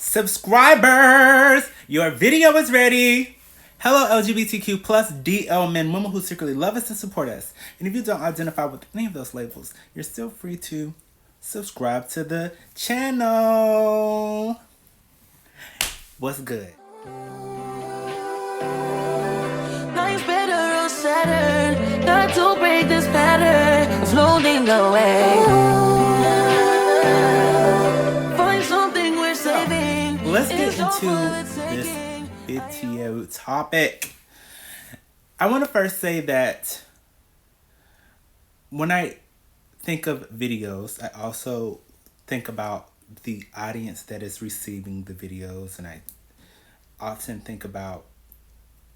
Subscribers, your video is ready. Hello, LGBTQ plus DL men, women who secretly love us and support us. And if you don't identify with any of those labels, you're still free to subscribe to the channel. What's good? Life's better on Saturn. Got to break this pattern. It's loading away. Find something we're saving. Let's get into this video topic. I want to first say that when I think of videos, I also think about the audience that is receiving the videos, and I often think about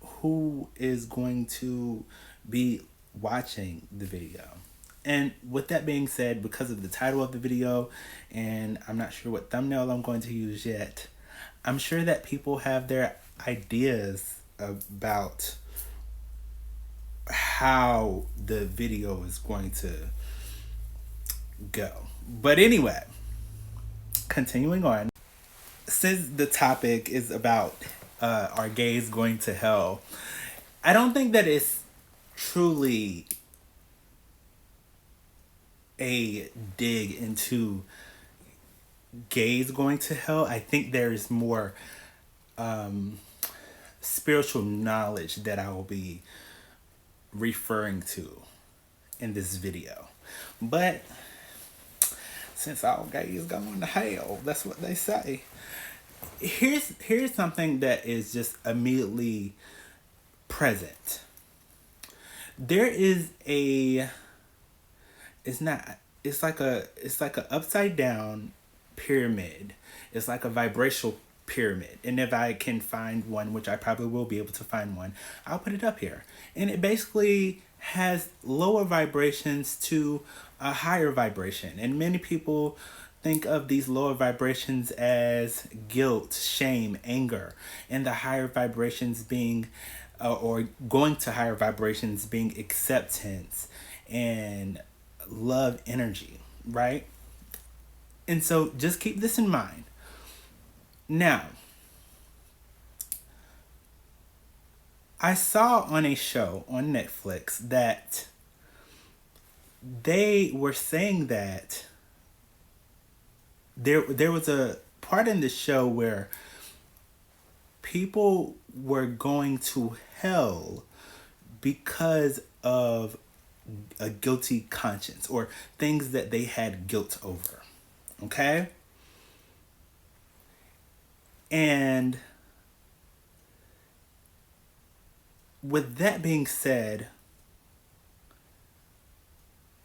who is going to be watching the video. And with that being said, because of the title of the video, and I'm not sure what thumbnail I'm going to use yet, I'm sure that people have their ideas about how the video is going to go. But anyway, continuing on, since the topic is about are gays going to hell, I don't think that it's truly a dig into gays going to hell. I think there's more spiritual knowledge that I will be referring to in this video. But since all gays going to hell, that's what they say. Here's something that is just immediately present. There is it's like a upside down pyramid. It's like a vibrational pyramid. And if I can find one, which I probably will be able to find one, I'll put it up here. And it basically has lower vibrations to a higher vibration. And many people think of these lower vibrations as guilt, shame, anger, and the higher vibrations being, or going to higher vibrations being acceptance and love energy, right? And so just keep this in mind. Now, I saw on a show on Netflix that they were saying that there was a part in the show where people were going to hell because of a guilty conscience or things that they had guilt over. Okay? And with that being said,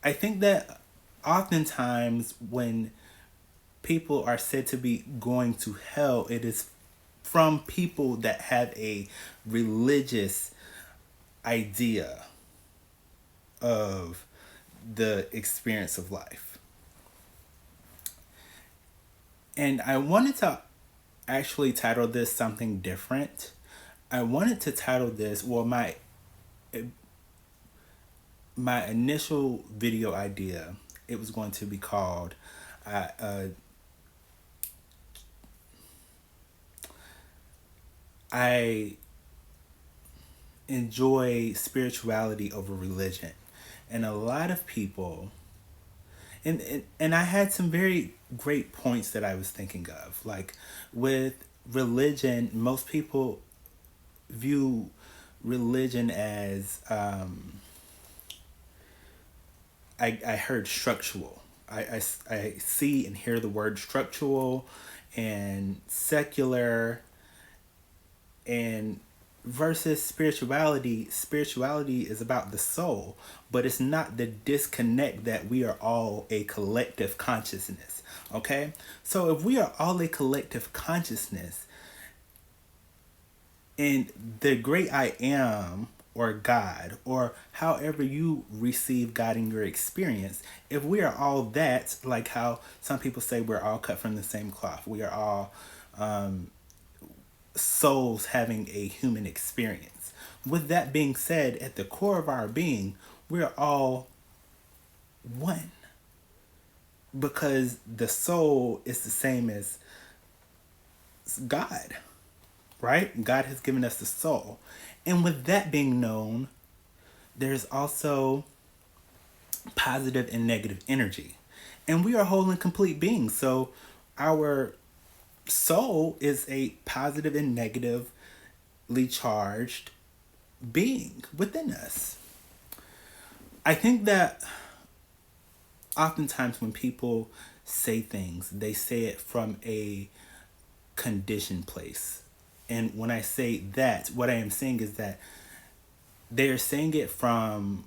I think that oftentimes when people are said to be going to hell, it is from people that have a religious idea of the experience of life. And I wanted to actually title this something different. I wanted to title this, well, my initial video idea, it was going to be called I enjoy spirituality over religion. And a lot of people, and I had some very great points that I was thinking of. Like with religion, most people view religion as, I heard structural. I see and hear the word structural and secular, and versus spirituality is about the soul, but it's not the disconnect that we are all a collective consciousness. Okay, so if we are all a collective consciousness, and the great I am, or God, or however you receive God in your experience, if we are all that, like how some people say we're all cut from the same cloth, we are all souls having a human experience. With that being said, at the core of our being, we're all one. Because the soul is the same as God, right? God has given us the soul. And with that being known, there's also positive and negative energy. And we are whole and complete beings. So our soul is a positive and negatively charged being within us. I think that oftentimes when people say things, they say it from a conditioned place. And when I say that, what I am saying is that they're saying it from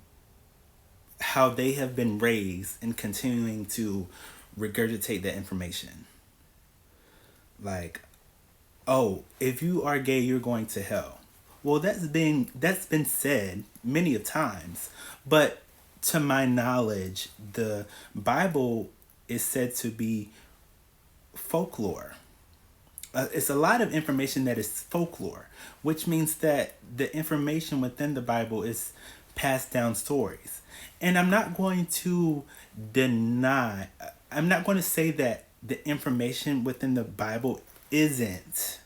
how they have been raised and continuing to regurgitate that information. Like, oh, if you are gay, you're going to hell. Well, that's been said many of times, but to my knowledge, the Bible is said to be folklore. It's a lot of information that is folklore, which means that the information within the Bible is passed down stories. And I'm not going to say that the information within the Bible isn't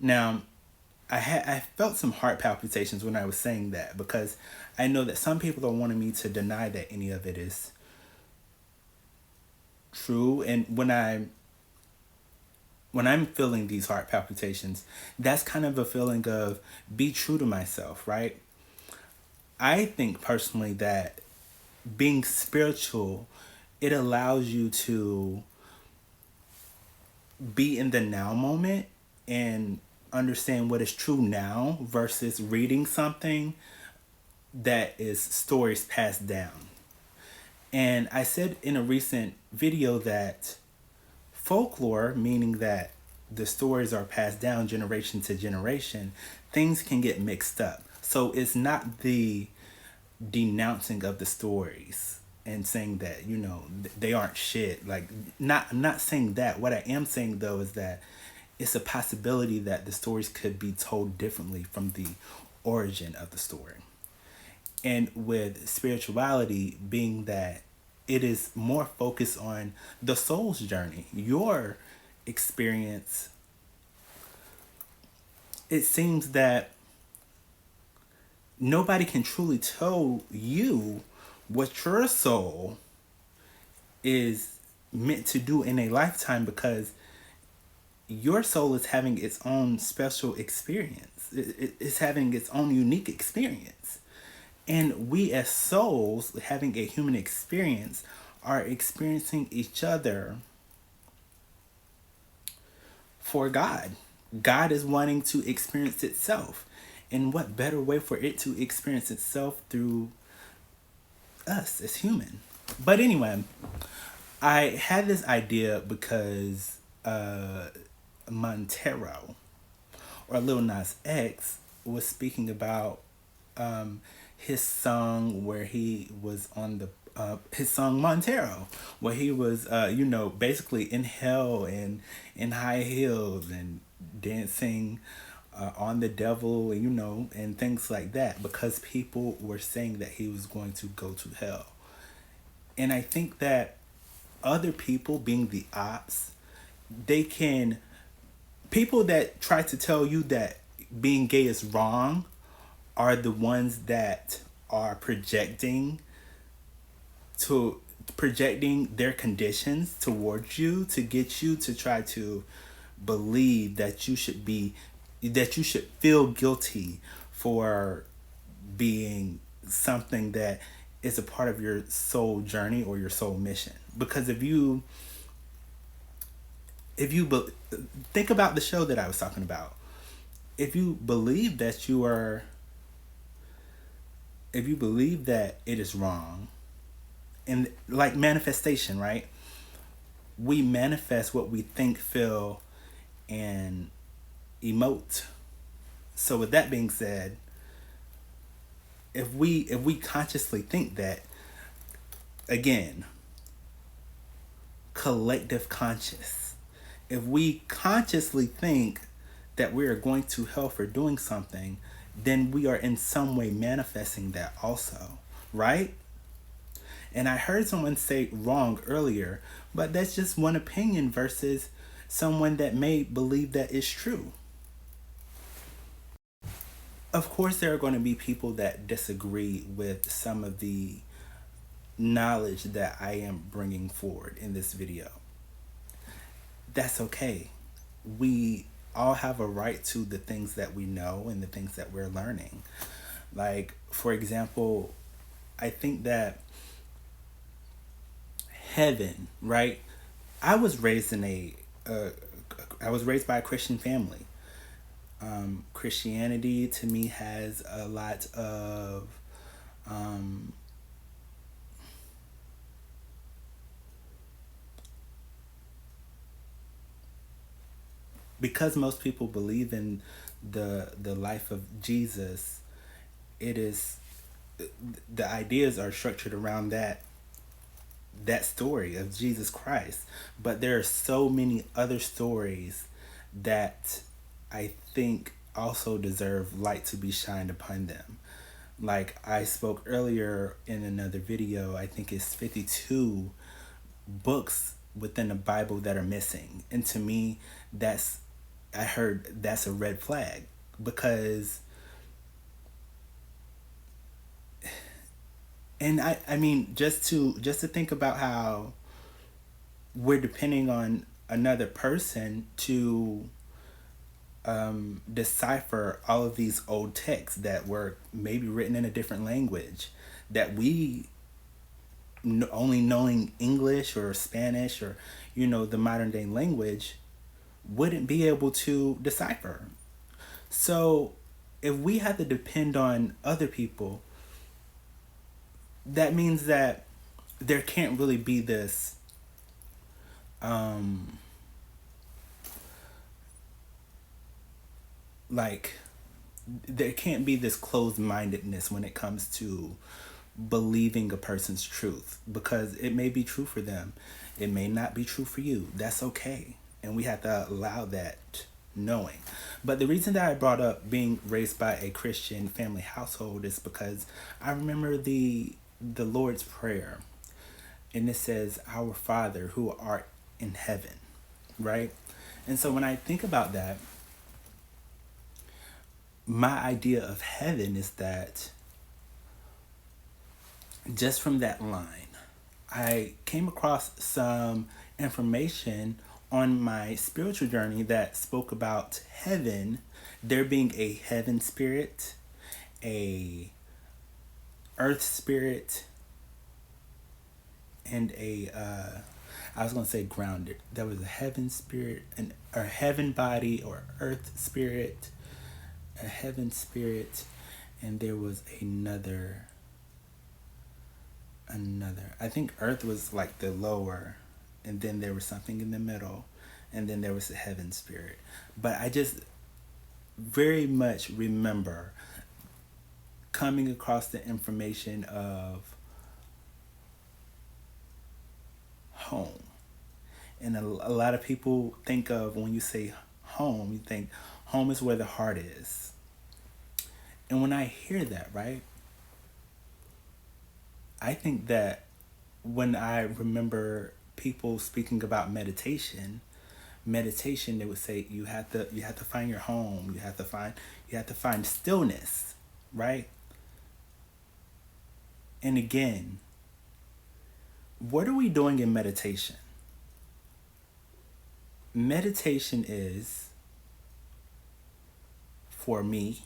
now I felt some heart palpitations when I was saying that, because I know that some people are wanting me to deny that any of it is true. And when I'm feeling these heart palpitations, that's kind of a feeling of be true to myself, right? I think personally that being spiritual, it allows you to be in the now moment and understand what is true now versus reading something that is stories passed down. And I said in a recent video that folklore, meaning that the stories are passed down generation to generation, things can get mixed up. So it's not the denouncing of the stories and saying that, they aren't shit. Like, I'm not saying that. What I am saying though is that it's a possibility that the stories could be told differently from the origin of the story. And with spirituality being that it is more focused on the soul's journey, your experience, it seems that nobody can truly tell you what your soul is meant to do in a lifetime, because your soul is having its own special experience. It's having its own unique experience. And we as souls having a human experience are experiencing each other for God. God is wanting to experience itself. And what better way for it to experience itself through us as human? But anyway, I had this idea because Montero, or Lil Nas X, was speaking about his song where he was on the his song Montero, where he was basically in hell and in high heels and dancing on the devil, and things like that, because people were saying that he was going to go to hell. And I think that other people, being the ops, people that try to tell you that being gay is wrong are the ones that are projecting their conditions towards you to get you to try to believe that you should feel guilty for being something that is a part of your soul journey or your soul mission. Because if you think about the show that I was talking about, if you believe that it is wrong, and like manifestation, right? We manifest what we think, feel, and emote. So with that being said, if we consciously think that, again, collective conscious, if we consciously think that we are going to hell for doing something, then we are in some way manifesting that also, right? And I heard someone say wrong earlier, but that's just one opinion versus someone that may believe that is true. Of course, there are going to be people that disagree with some of the knowledge that I am bringing forward in this video. That's okay. We all have a right to the things that we know and the things that we're learning. Like, for example, I think that heaven, right? I was raised in I was raised by a Christian family. Christianity to me has a lot of um, because most people believe in the life of Jesus. It is the ideas are structured around that story of Jesus Christ. But there are so many other stories that I think also deserve light to be shined upon them. Like I spoke earlier in another video, I think it's 52 books within the Bible that are missing. And to me, I heard that's a red flag because and I mean just to think about how we're depending on another person to decipher all of these old texts that were maybe written in a different language that we only knowing English or Spanish or the modern day language wouldn't be able to decipher. So if we have to depend on other people, that means that there can't really be this um like there can't be this closed-mindedness when it comes to believing a person's truth, because it may be true for them, it may not be true for you. That's okay, and we have to allow that knowing. But the reason that I brought up being raised by a Christian family household is because I remember the Lord's Prayer, and it says, "Our Father who art in heaven," right? And so when I think about that, my idea of heaven is that just from that line, I came across some information on my spiritual journey that spoke about heaven, there being a heaven spirit, a earth spirit, and I was gonna say grounded. There was a heaven spirit, a heaven body or earth spirit, a heaven spirit, and there was another. I think earth was like the lower, and then there was something in the middle, and then there was the heaven spirit. But I just very much remember coming across the information of home. And a lot of people think of, when you say home, you think home is where the heart is. And when I hear that, right, I think that when I remember people speaking about meditation, they would say you have to find your home, you have to find stillness, right? And again, what are we doing in meditation? Meditation is, for me,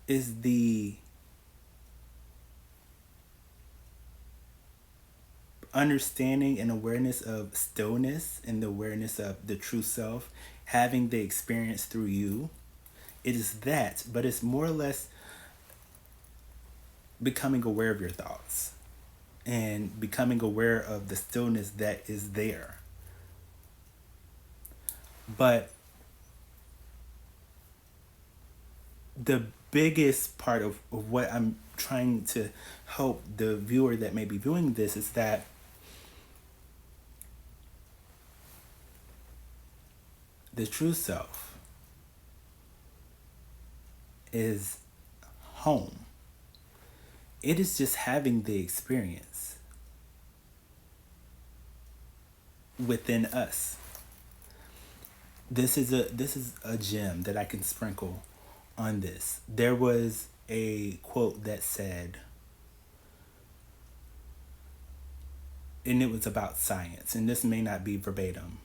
is the understanding and awareness of stillness and the awareness of the true self, having the experience through you. It is that, but it's more or less becoming aware of your thoughts and becoming aware of the stillness that is there. But the biggest part of what I'm trying to help the viewer that may be viewing this is that the true self is home. It is just having the experience within us. This is a gem that I can sprinkle on this. There was a quote that said, and it was about science, and this may not be verbatim.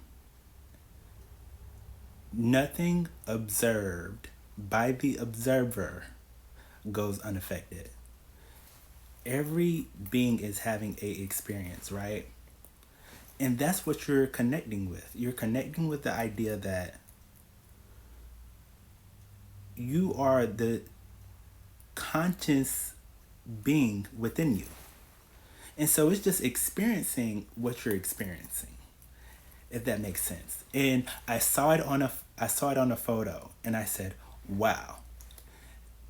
Nothing observed by the observer goes unaffected. Every being is having a experience, right? And that's what you're connecting with. You're connecting with the idea that you are the conscious being within you. And so it's just experiencing what you're experiencing, if that makes sense. And I saw it on a photo and I said, "Wow."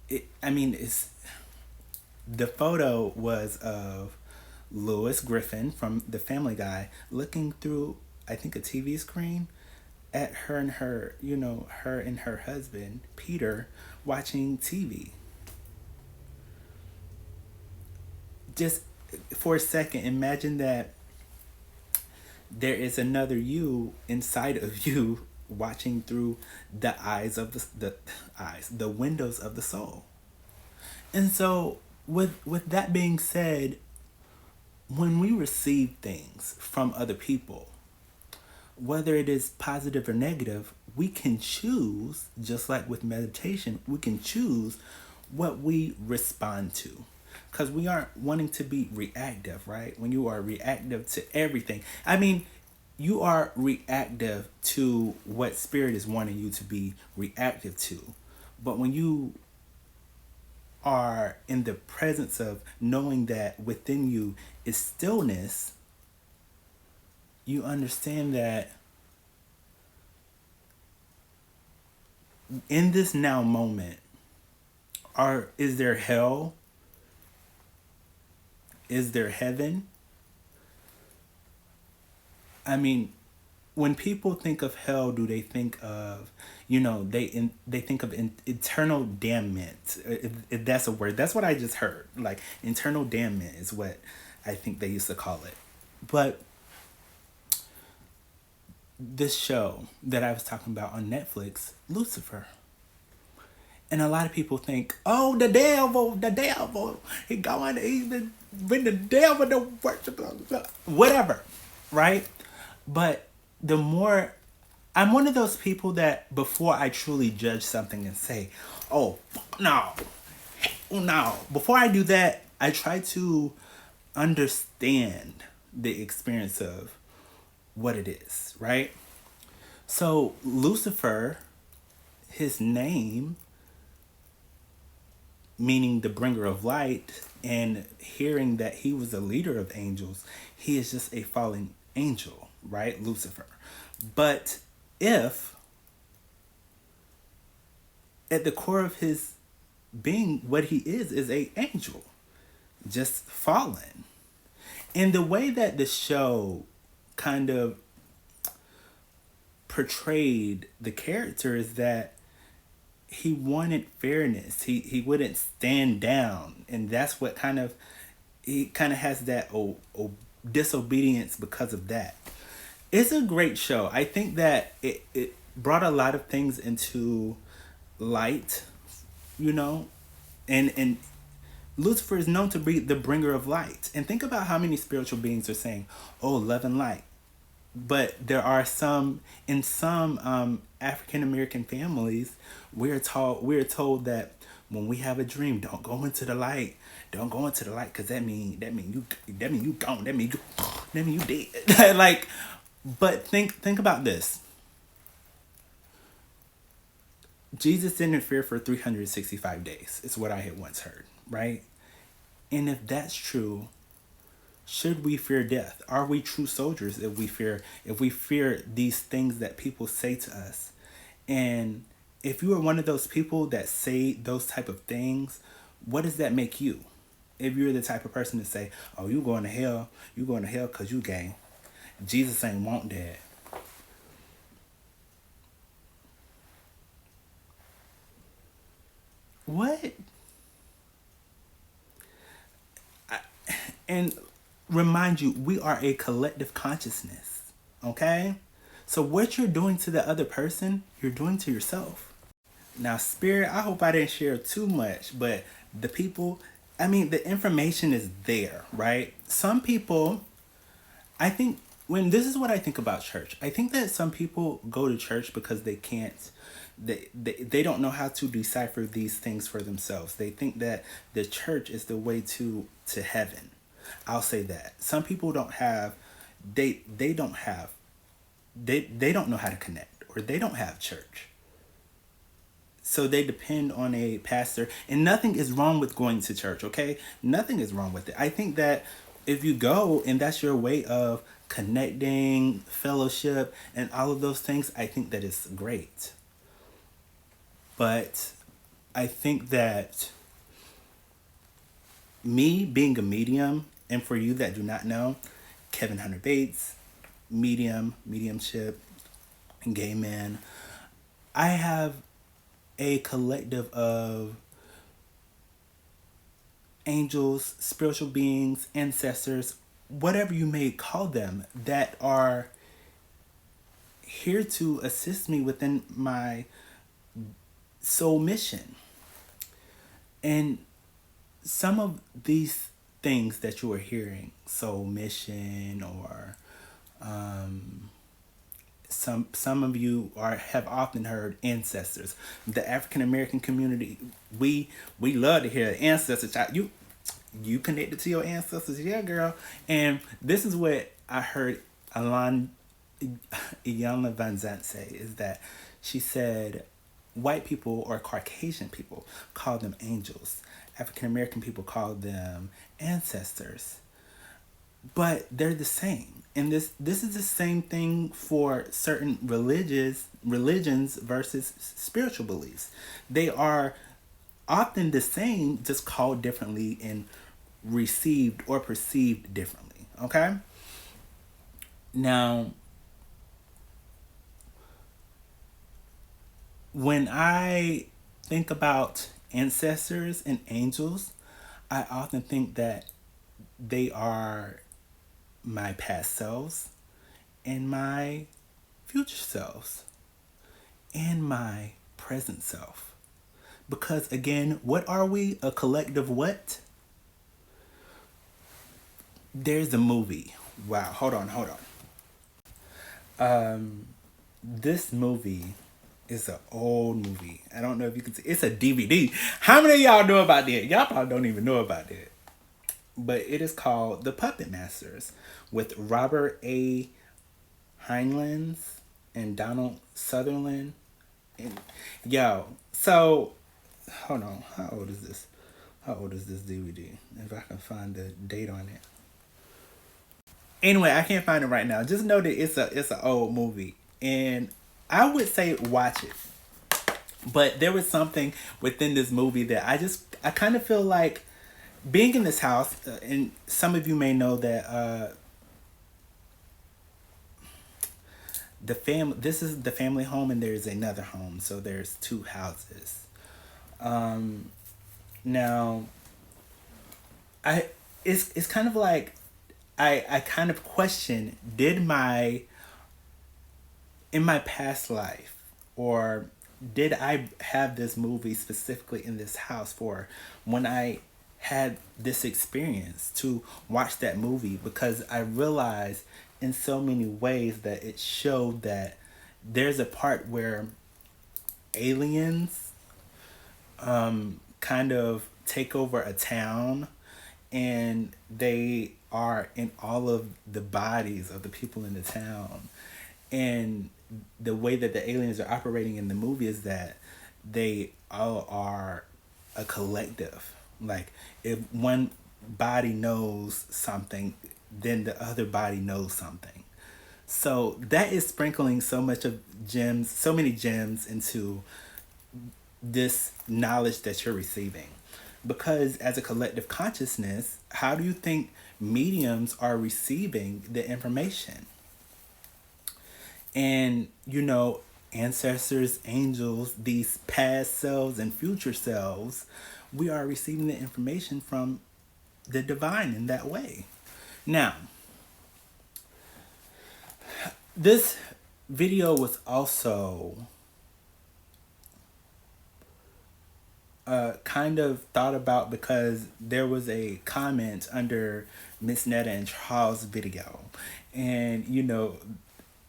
It's the photo was of Lois Griffin from The Family Guy looking through, I think, a TV screen at her and her husband Peter watching TV. Just for a second, imagine that there is another you inside of you watching through the eyes of the windows of the soul. And so with that being said, when we receive things from other people, whether it is positive or negative, we can choose, just like with meditation, we can choose what we respond to. Because we aren't wanting to be reactive, right? When you are reactive to everything, you are reactive to what spirit is wanting you to be reactive to. But when you are in the presence of knowing that within you is stillness, you understand that in this now moment, is there hell? Is there heaven? When people think of hell, do they think of, they think of eternal damnment, if that's a word. That's what I just heard. Like, eternal damnment is what I think they used to call it. But this show that I was talking about on Netflix, Lucifer. And a lot of people think, oh, the devil, he's been the devil, the worship, whatever, right? But the more, I'm one of those people that before I truly judge something and say, oh, no, no, before I do that, I try to understand the experience of what it is, right? So Lucifer, his name, meaning the bringer of light, and hearing that he was a leader of angels, he is just a fallen angel, right? Lucifer. But if at the core of his being, what he is a angel, just fallen. And the way that the show kind of portrayed the character is that he wanted fairness. He wouldn't stand down, and that's what he kind of has that disobedience because of that. It's a great show. I think that it brought a lot of things into light, and Lucifer is known to be the bringer of light. And think about how many spiritual beings are saying, "Oh, love and light." But there are in some African American families, we're told that when we have a dream, don't go into the light. Don't go into the light, because that mean you gone. That mean you dead. Like, but think about this. Jesus didn't fear for 365 days. It's what I had once heard, right? And if that's true, should we fear death? Are we true soldiers if we fear these things that people say to us? And if you are one of those people that say those type of things, what does that make you? If you're the type of person to say, "Oh, you going to hell because you gay. Jesus ain't want that." What? And remind you, we are a collective consciousness. Okay? So what you're doing to the other person, you're doing to yourself. Now, Spirit, I hope I didn't share too much, but the people, I mean, the information is there, right? Some people, I think, when this is what I think about church, I think that some people go to church because they can't, they don't know how to decipher these things for themselves. They think that the church is the way to heaven. I'll say that. Some people don't have, they don't have, they don't know how to connect, or they don't have church. So they depend on a pastor, and nothing is wrong with going to church, okay? Nothing is wrong with it. I think that if you go and that's your way of connecting, fellowship, and all of those things, I think that is great. But I think that me being a medium, and for you that do not know, Kevin Hunter Bates, mediumship, gay man, I have a collective of angels, spiritual beings, ancestors, whatever you may call them, that are here to assist me within my soul mission. And some of these things that you are hearing, soul mission, or some of you are have often heard ancestors. The African American community, we love to hear ancestors. You connected to your ancestors, yeah, girl. And this is what I heard Iyanla Van Zant say, is that she said white people or Caucasian people call them angels. African American people call them ancestors. But they're the same. And this is the same thing for certain religions versus spiritual beliefs. They are often the same, just called differently and received or perceived differently. Okay? Now, when I think about ancestors and angels, I often think that they are my past selves and my future selves and my present self. Because again, what are we? A collective what? There's a movie. Wow, hold on. This movie is an old movie. I don't know if you can see. It's a DVD. How many of y'all know about that? Y'all probably don't even know about that. But it is called The Puppet Masters, with Robert A. Heinlein and Donald Sutherland. And yo, so hold on. How old is this? How old is this DVD? If I can find the date on it. Anyway, I can't find it right now. Just know that it's an old movie, and I would say watch it. But there was something within this movie that I kind of feel like being in this house, and some of you may know that this is the family home, and there's another home, so there's two houses. Now, it's kind of like I kind of question, did in my past life, or did I have this movie specifically in this house for when I had this experience to watch that movie? Because I realized in so many ways that it showed that there's a part where aliens kind of take over a town, and they are in all of the bodies of the people in the town. And the way that the aliens are operating in the movie is that they all are a collective. Like, if one body knows something, then the other body knows something. So that is sprinkling so many gems into this knowledge that you're receiving. Because as a collective consciousness, how do you think mediums are receiving the information? And, ancestors, angels, these past selves and future selves, we are receiving the information from the divine in that way. Now, this video was also kind of thought about because there was a comment under Miss Netta and Charles' video, and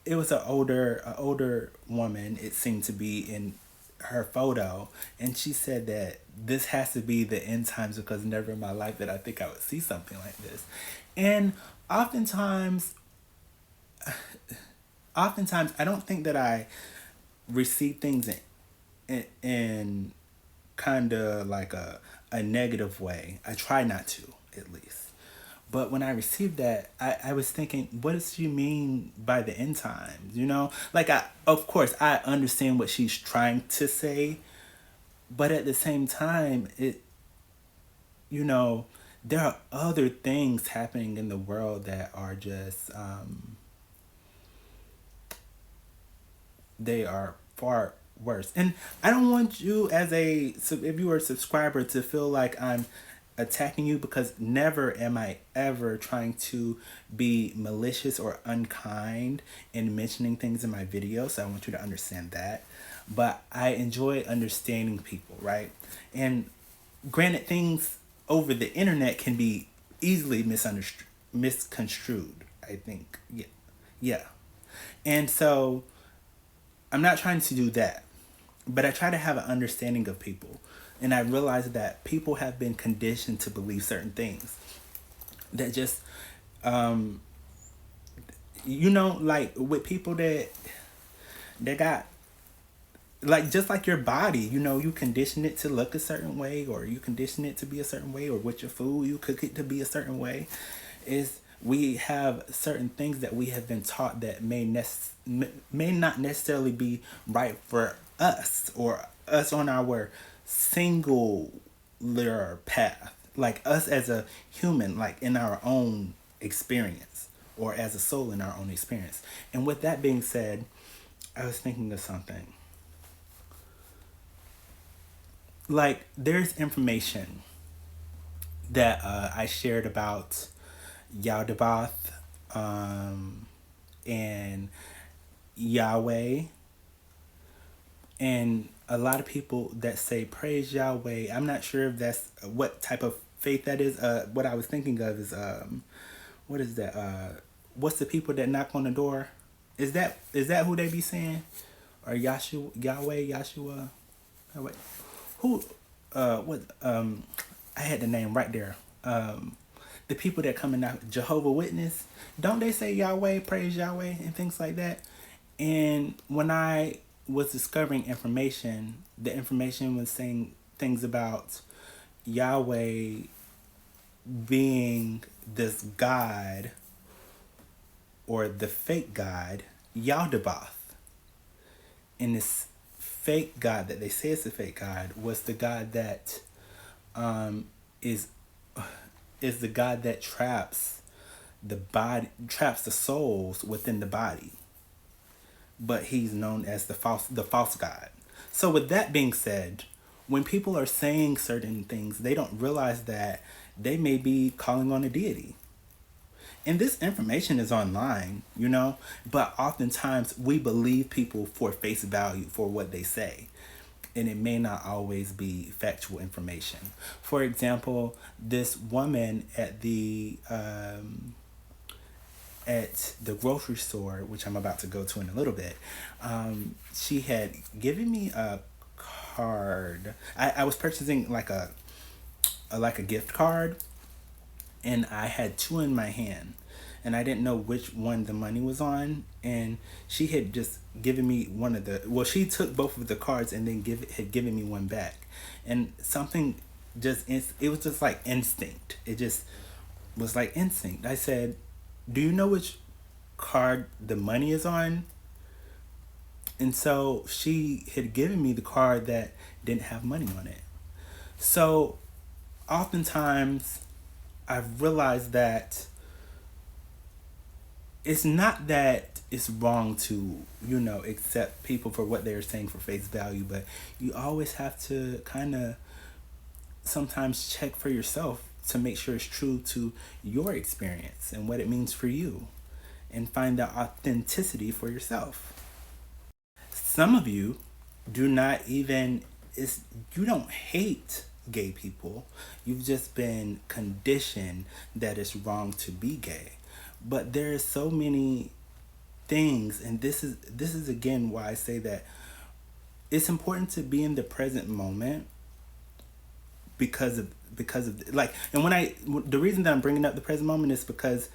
it was an older woman. It seemed to be in her photo, and she said that this has to be the end times because never in my life did I think I would see something like this, and oftentimes I don't think that I receive things in kind of like a negative way. I try not to, at least. But when I received that, I was thinking, what does she mean by the end times? Like, of course, I understand what she's trying to say, but at the same time, there are other things happening in the world that are just, they are far worse. And I don't want you if you are a subscriber to feel like I'm attacking you, because never am I ever trying to be malicious or unkind in mentioning things in my videos. So I want you to understand that. But I enjoy understanding people, right? And granted, things over the internet can be easily misconstrued, I think. Yeah. And so I'm not trying to do that, but I try to have an understanding of people. And I realize that people have been conditioned to believe certain things that just, like with people that got, like, just like your body, you condition it to look a certain way, or you condition it to be a certain way, or with your food, you cook it to be a certain way. We have certain things that we have been taught that may not necessarily be right for us, or us on our singular path, like us as a human, like in our own experience, or as a soul in our own experience. And with that being said, I was thinking of something. Like, there's information that I shared about Yaldabaoth, and Yahweh, and a lot of people that say praise Yahweh. I'm not sure if that's what type of faith that is. What I was thinking of is what is that? What's the people that knock on the door? Is that who they be saying? Or Yahshua, Yahweh, Yahshua? Wait, who? What? I had the name right there. The people that come in, Jehovah Witness, don't they say Yahweh, praise Yahweh, and things like that? And when I was discovering information, the information was saying things about Yahweh being this God, or the fake God, Yaldabaoth. And this fake God that they say is a fake God was the God that is the God that traps the body, traps the souls within the body. But he's known as the false God. So with that being said, when people are saying certain things, they don't realize that they may be calling on a deity. And this information is online, but oftentimes we believe people for face value for what they say. And it may not always be factual information. For example, this woman at the grocery store, which I'm about to go to in a little bit, she had given me a card. I was purchasing like a gift card, and I had two in my hand, and I didn't know which one the money was on. And she had just given me she took both of the cards and then had given me one back. And something it was just like instinct. It just was like instinct. I said, do you know which card the money is on? And so she had given me the card that didn't have money on it. So oftentimes I've realized that it's not that it's wrong to, accept people for what they're saying for face value, but you always have to kind of sometimes check for yourself to make sure it's true to your experience and what it means for you, and find the authenticity for yourself. Some of you do not even, it's, you don't hate gay people. You've just been conditioned that it's wrong to be gay. But there are so many things, and this is again why I say that it's important to be in the present moment, because of like, and when I, the reason that I'm bringing up the present moment is because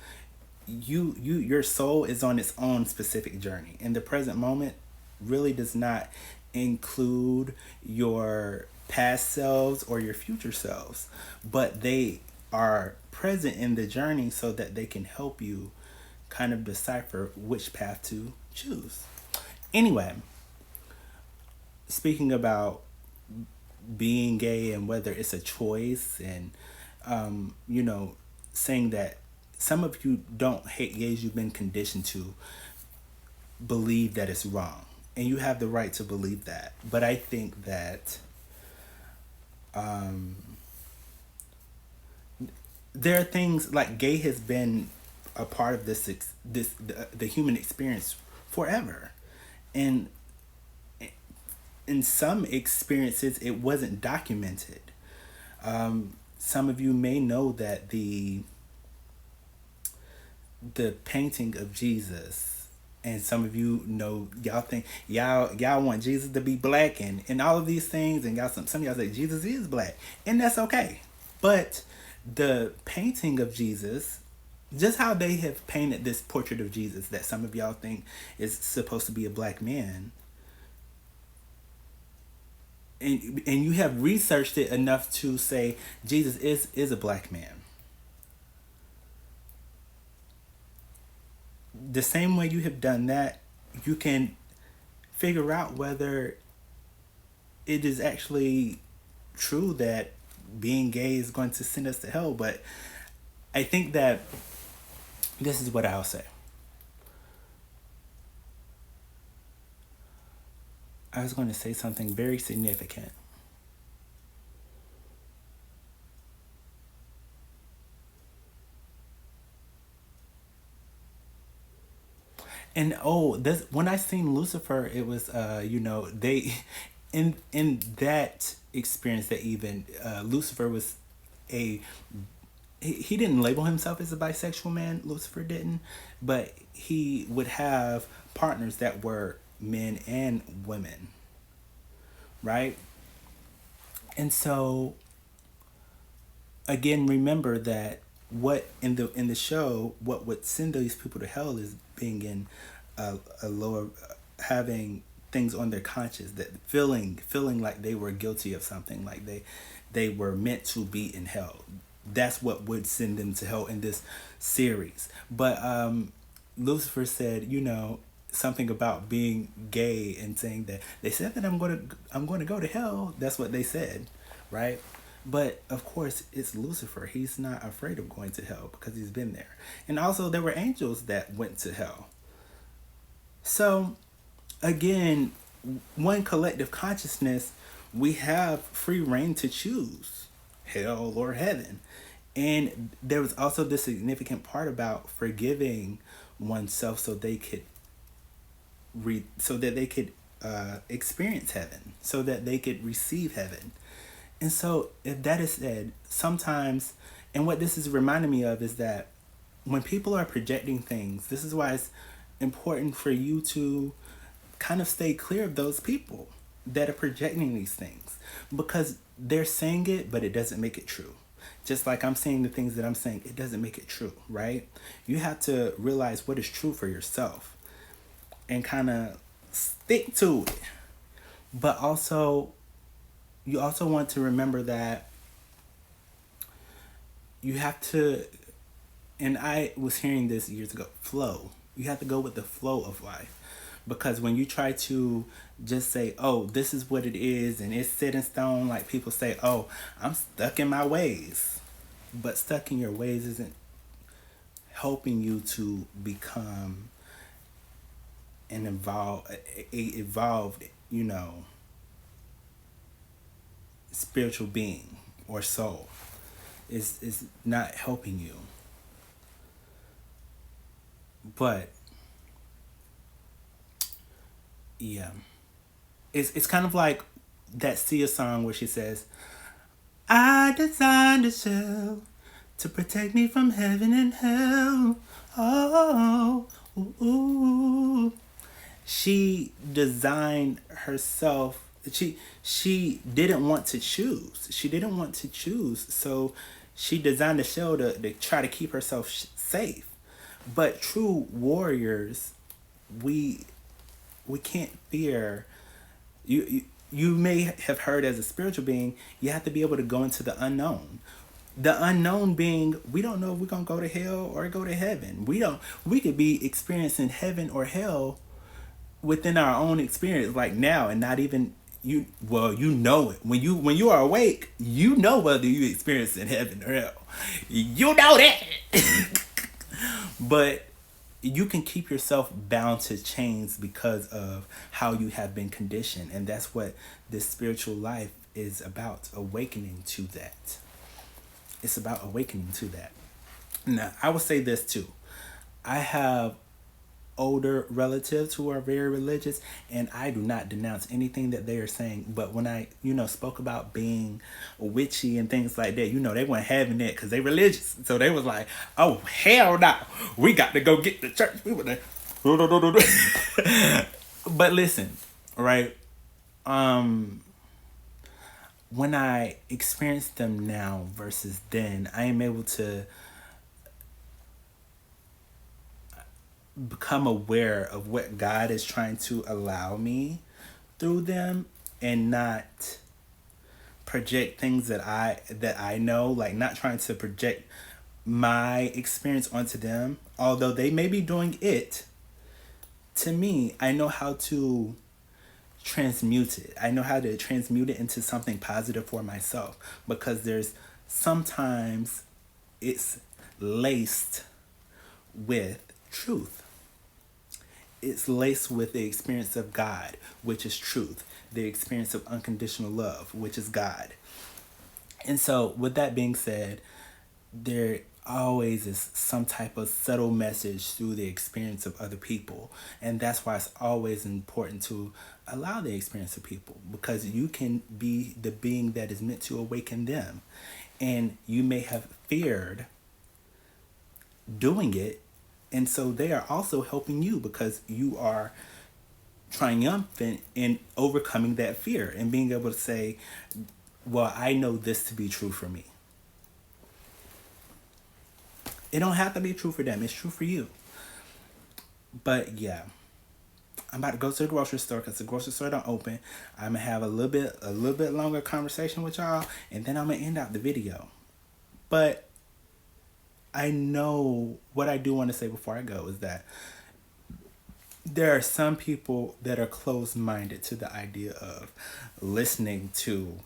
your soul is on its own specific journey, and the present moment really does not include your past selves or your future selves, but they are present in the journey so that they can help you kind of decipher which path to choose. Anyway, speaking about being gay and whether it's a choice, and saying that some of you don't hate gays, you've been conditioned to believe that it's wrong, and you have the right to believe that. But I think that there are things like gay has been a part of the human experience forever, and in some experiences it wasn't documented. Some of you may know that the painting of Jesus, and some of you know, y'all think y'all want Jesus to be black, and all of these things, and y'all, some of y'all say Jesus is black, and that's okay. But the painting of Jesus, just how they have painted this portrait of Jesus that some of y'all think is supposed to be a black man, and you have researched it enough to say Jesus is a black man. The same way you have done that, you can figure out whether it is actually true that being gay is going to send us to hell. But I think that this is what I'll say. I was going to say something very significant. And oh, this, when I seen Lucifer, it was they in that experience, that even Lucifer was a, he didn't label himself as a bisexual man. Lucifer didn't, but he would have partners that were men and women, right? And so again, remember that what in the show, what would send these people to hell is being in a lower, having things on their conscience, that feeling like they were guilty of something, like they were meant to be in hell. That's what would send them to hell in this series. But Lucifer said, something about being gay, and saying that they said that I'm going to go to hell. That's what they said, right? But of course, it's Lucifer. He's not afraid of going to hell because he's been there. And also, there were angels that went to hell. So, again, one collective consciousness, we have free reign to choose hell or heaven. And there was also this significant part about forgiving oneself so they could experience heaven, so that they could receive heaven. And so, if that is said, sometimes, and what this is reminding me of is that when people are projecting things, this is why it's important for you to kind of stay clear of those people that are projecting these things, because they're saying it, but it doesn't make it true. Just like I'm saying the things that I'm saying, it doesn't make it true, right? You have to realize what is true for yourself and kind of stick to it. But also, you also want to remember that you have to, and I was hearing this years ago, flow. You have to go with the flow of life. Because when you try to just say, oh, this is what it is, and it's set in stone, like people say, oh, I'm stuck in my ways. But stuck in your ways isn't helping you to become an evolved, spiritual being or soul. is not helping you. But yeah, it's kind of like that Sia song where she says, "I designed a shell to protect me from heaven and hell." Oh, ooh, ooh. She designed herself. She didn't want to choose. She didn't want to choose. So she designed a shell to try to keep herself safe. But true warriors, we we can't fear. You may have heard, as a spiritual being, you have to be able to go into the unknown. The unknown being, we don't know if we're gonna go to hell or go to heaven. We could be experiencing heaven or hell within our own experience, like now, and not even you. Well, you know it when you are awake. You know whether you experience in heaven or hell. You know that. But you can keep yourself bound to chains because of how you have been conditioned, and that's what this spiritual life is about, awakening to that. It's about awakening to that. Now, I will say this too. I have older relatives who are very religious, and I do not denounce anything that they are saying. But when I, spoke about being witchy and things like that, they weren't having it because they religious. So they was like, "Oh hell no, we got to go get the church." We were like, but listen, right? When I experience them now versus then, I am able to become aware of what God is trying to allow me through them, and not project things that I know, like not trying to project my experience onto them. Although they may be doing it to me, I know how to transmute it. I know how to transmute it into something positive for myself, because there's sometimes it's laced with truth. It's laced with the experience of God, which is truth, the experience of unconditional love, which is God. And so, with that being said, there always is some type of subtle message through the experience of other people. And that's why it's always important to allow the experience of people, because you can be the being that is meant to awaken them. And you may have feared doing it, and so they are also helping you because you are triumphant in overcoming that fear and being able to say, well, I know this to be true for me. It don't have to be true for them. It's true for you. But yeah, I'm about to go to the grocery store because the grocery store don't open. I'm gonna have a little bit longer conversation with y'all, and then I'm gonna end out the video. But I know what I do want to say before I go is that there are some people that are closed-minded to the idea of listening to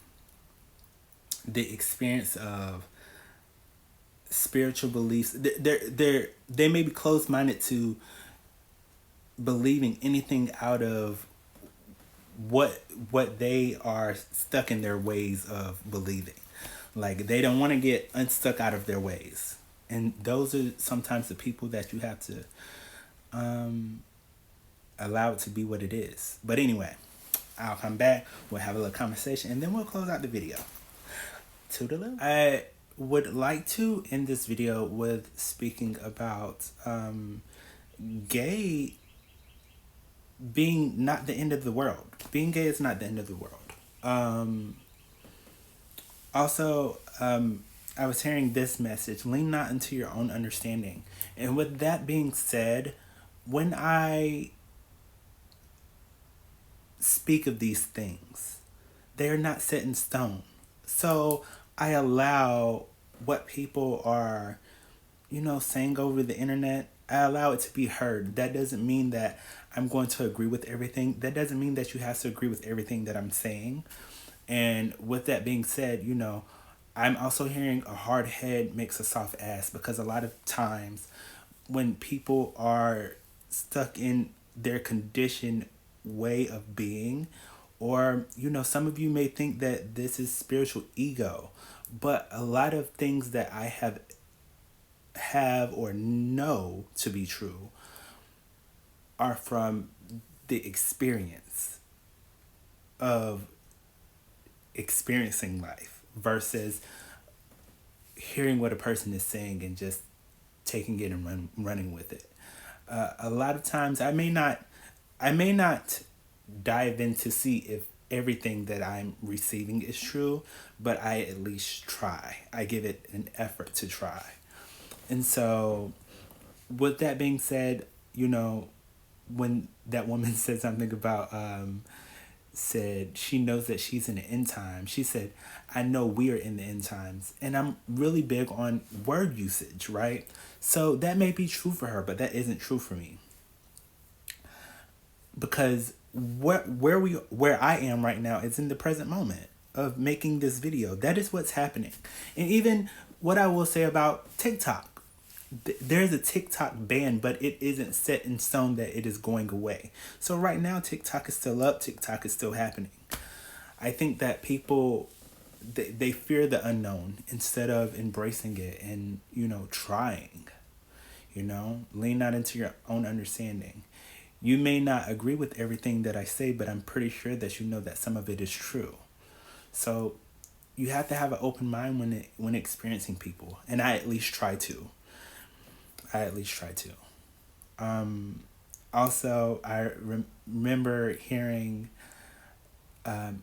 the experience of spiritual beliefs. They may be closed-minded to believing anything out of what they are stuck in their ways of believing. Like, they don't want to get unstuck out of their ways. And those are sometimes the people that you have to allow it to be what it is. But anyway, I'll come back, we'll have a little conversation, and then we'll close out the video. Toodaloo. I would like to end this video with speaking about gay being not the end of the world. Being gay is not the end of the world. Also, I was hearing this message: lean not into your own understanding. And with that being said, when I speak of these things, they're not set in stone. So I allow what people are, saying over the internet, I allow it to be heard. That doesn't mean that I'm going to agree with everything. That doesn't mean that you have to agree with everything that I'm saying. And with that being said, I'm also hearing a hard head makes a soft ass, because a lot of times when people are stuck in their conditioned way of being, or some of you may think that this is spiritual ego, But a lot of things that I have or know to be true are from the experience of experiencing life versus hearing what a person is saying and just taking it and running with it. A lot of times I may not dive in to see if everything that I'm receiving is true, but I at least try. I give it an effort to try. And so, with that being said, when that woman said something about, said she knows that she's in the end time, she said, I know we are in the end times. And I'm really big on word usage, right? So that may be true for her, but that isn't true for me. Because where I am right now is in the present moment of making this video. That is what's happening. And even what I will say about TikTok. There's a TikTok ban, but it isn't set in stone that it is going away. So right now TikTok is still up, TikTok is still happening. I think that people they fear the unknown instead of embracing it and trying. Lean not into your own understanding. You may not agree with everything that I say, but I'm pretty sure that you know that some of it is true. So you have to have an open mind when experiencing people, and I at least try to. I at least try to. Also, I remember hearing,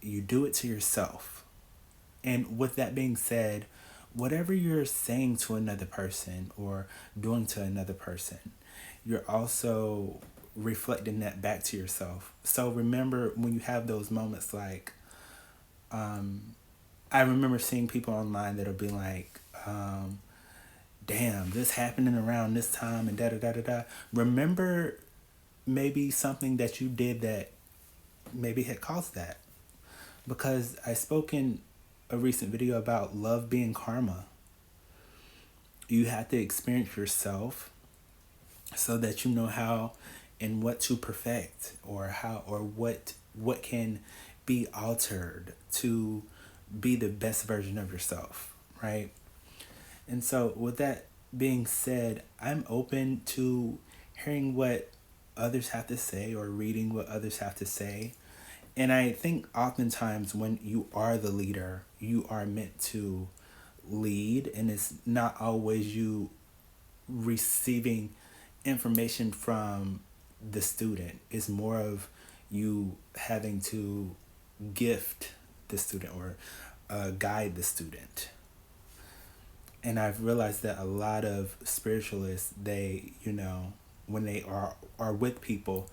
you do it to yourself. And with that being said, whatever you're saying to another person or doing to another person, you're also reflecting that back to yourself. So remember when you have those moments like, I remember seeing people online that'll be like, damn, this happening around this time and da da da da da. Remember maybe something that you did that maybe had caused that. Because I spoke in a recent video about love being karma. You have to experience yourself so that you know how and what to perfect or how or what can be altered to be the best version of yourself, right? And so with that being said, I'm open to hearing what others have to say or reading what others have to say. And I think oftentimes when you are the leader, you are meant to lead, and it's not always you receiving information from the student. It's more of you having to gift the student or guide the student. And I've realized that a lot of spiritualists, they, when they are with people,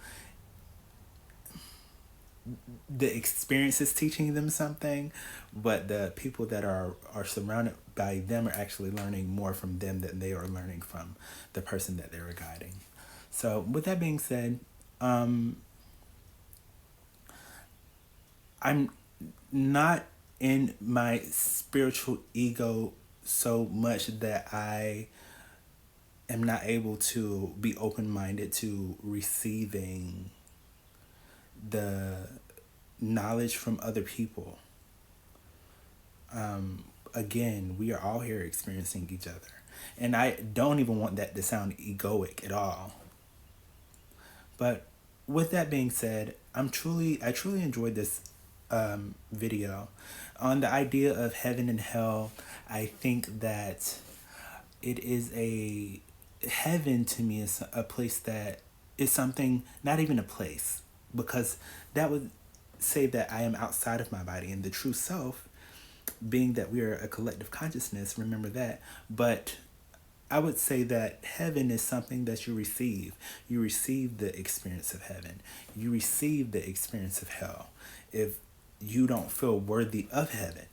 the experience is teaching them something, but the people that are surrounded by them are actually learning more from them than they are learning from the person that they're guiding. So with that being said, I'm not in my spiritual ego so much that I am not able to be open-minded to receiving the knowledge from other people. Again, we are all here experiencing each other. And I don't even want that to sound egoic at all. But with that being said, I truly enjoyed this video. On the idea of heaven and hell, I think that it is heaven to me is a place that is something, not even a place, because that would say that I am outside of my body, and the true self, being that we are a collective consciousness, remember that. But I would say that heaven is something that you receive. You receive the experience of heaven. You receive the experience of hell if you don't feel worthy of heaven.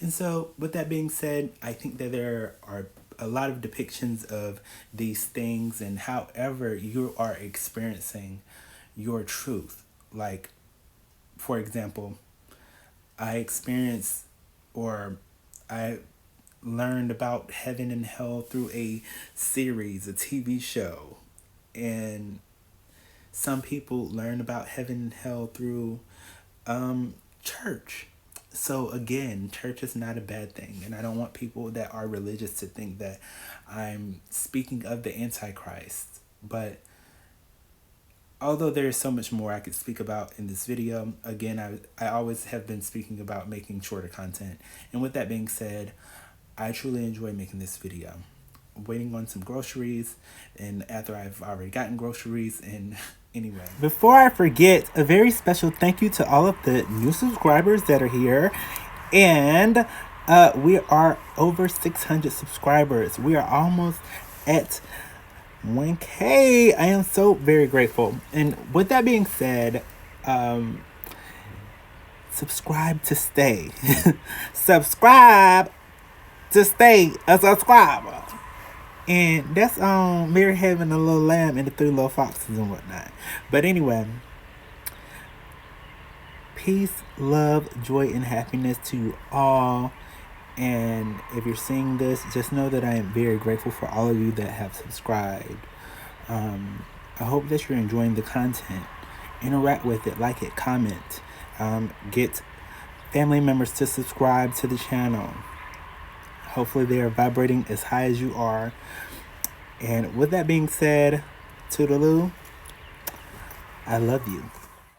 And so, with that being said, I think that there are a lot of depictions of these things, and however you are experiencing your truth. Like, for example, I experienced or I learned about heaven and hell through a series, a TV show. And some people learn about heaven and hell through church. So again, church is not a bad thing, and I don't want people that are religious to think that I'm speaking of the Antichrist. But although there is so much more I could speak about in this video, again, I always have been speaking about making shorter content. And with that being said, I truly enjoy making this video. I'm waiting on some groceries, and after I've already gotten groceries, and anyway. Before I forget, a very special thank you to all of the new subscribers that are here. And we are over 600 subscribers. We are almost at 1K. I am so very grateful. And with that being said, subscribe to stay. Subscribe to stay a subscriber. And that's Mary having a little lamb and the three little foxes and whatnot. But anyway, peace, love, joy, and happiness to you all. And if you're seeing this, just know that I am very grateful for all of you that have subscribed. I hope that you're enjoying the content. Interact with it, like it, comment. Get family members to subscribe to the channel. Hopefully they are vibrating as high as you are. And with that being said, toodaloo, I love you.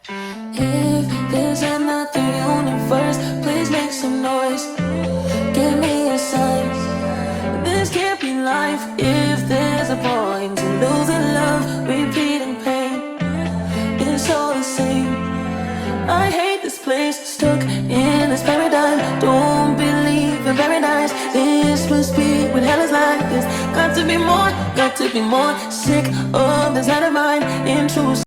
If there's another universe, please make some noise. Give me a sign. This can't be life. If there's a point to losing love, repeating pain, it's all the same. I hate this place, stuck in this paradigm. Don't believe in paradise. This must be what hell is like. This got to be more, got to be more. Sick of this out of mind. Intrusive.